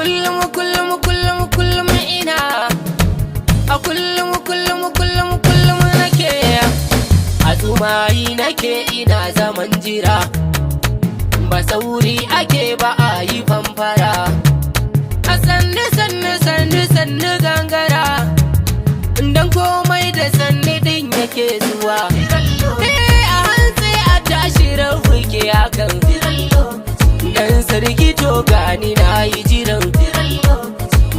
kullum ina a kullum nake a tsumayi nake ina zaman jira ba sauri ake ba a yi famfara a sannu gangara dan komai da sannu din yake zuwa a hantsi a tashi rabu ke hakan dan sarki to gani na yi jiran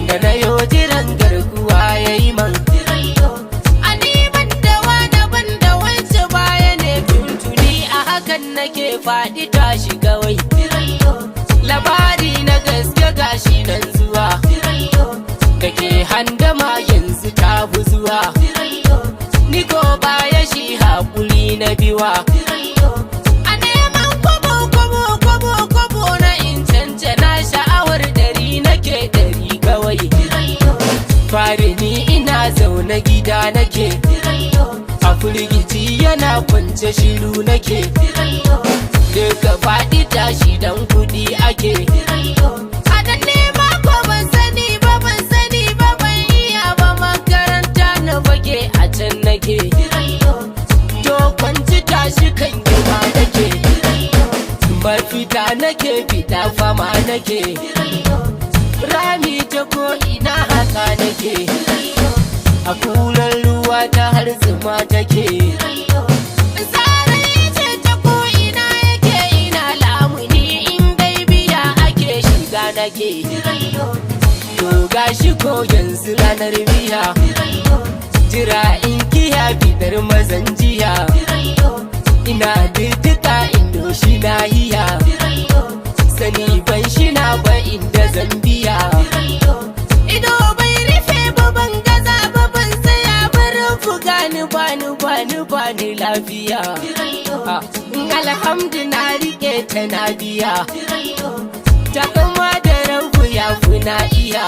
da na yo jiran garkuwa ya yi man ani ban da wance baya ne tuntuni a hakan nake faɗi tashi kawai labari na gaske gashi nan zuwa kake handama yanzu ta fi zuwa ni ko baya shi haƙuri na biwa a neman kwabo na in cancana sha'awar dari nake dari kawai fari ni ina zaune gida nake a firgici yana kwance shiru nake duka faɗi tashi dan kuɗi ake a dan nema ko ban sani ba ban iya ba makaranta na fage a can nake to kwanci tashi kan gima nake mafita nake fita fama nake rami ta ko ina haka nake a kulan ruwa ta har zuma take to gashi ko yanzu ranar biya jira in kiya fitar mazan jiya ina dirtika indo shi na hiya sani ban shi na ba inda zambiya ido bai rufe ba ban gaza ba ban saya ba rufu gani bani lafiya alhamdu na rike ta na biya ta kama da ranku ya fi na iya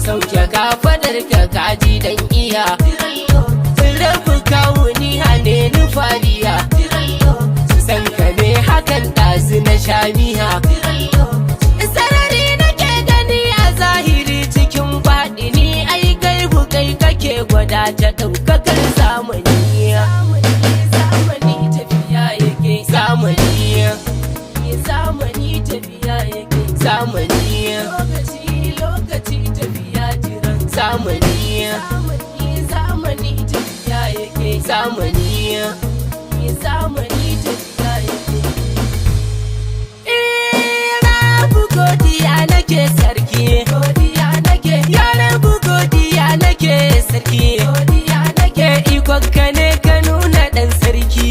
sauke kafadar ka kaji dan iya rabu kawo ni hane ni fariya san ka ne hakan ɗazu na shamiya sarari nake gani a zahiri cikin baɗini ai gaibu kai kake gwada ta ɗaukakar zamani tafiya yake zamani tafiya yake lokaci tafiya jiran zamani tafiya yake zamani tafiya yake rabu godiya nake sarki ya rabu godiya nake sarki ikon ka ne ka nuna dan sarki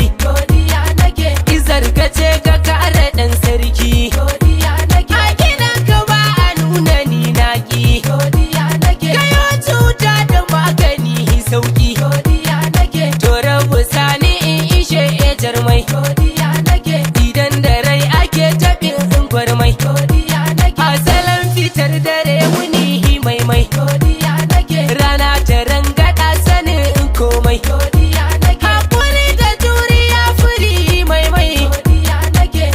izar ka ce ka kare dan sarki jarmai idan da rai ake taɓin gwarmai asalan fitar dare wuni maimai rana ta rangada sanin komai hakuri da juriya furi maimai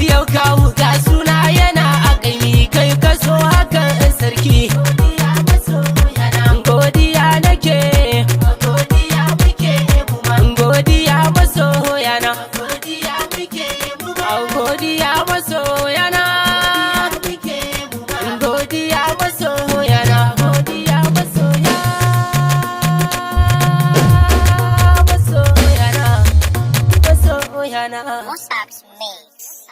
yau kawo ga suna yana a ƙaimi kai kaso hakan sarki godiya nake godiya masoyana godiya masoyana godiya masoyana Mosap's Mix.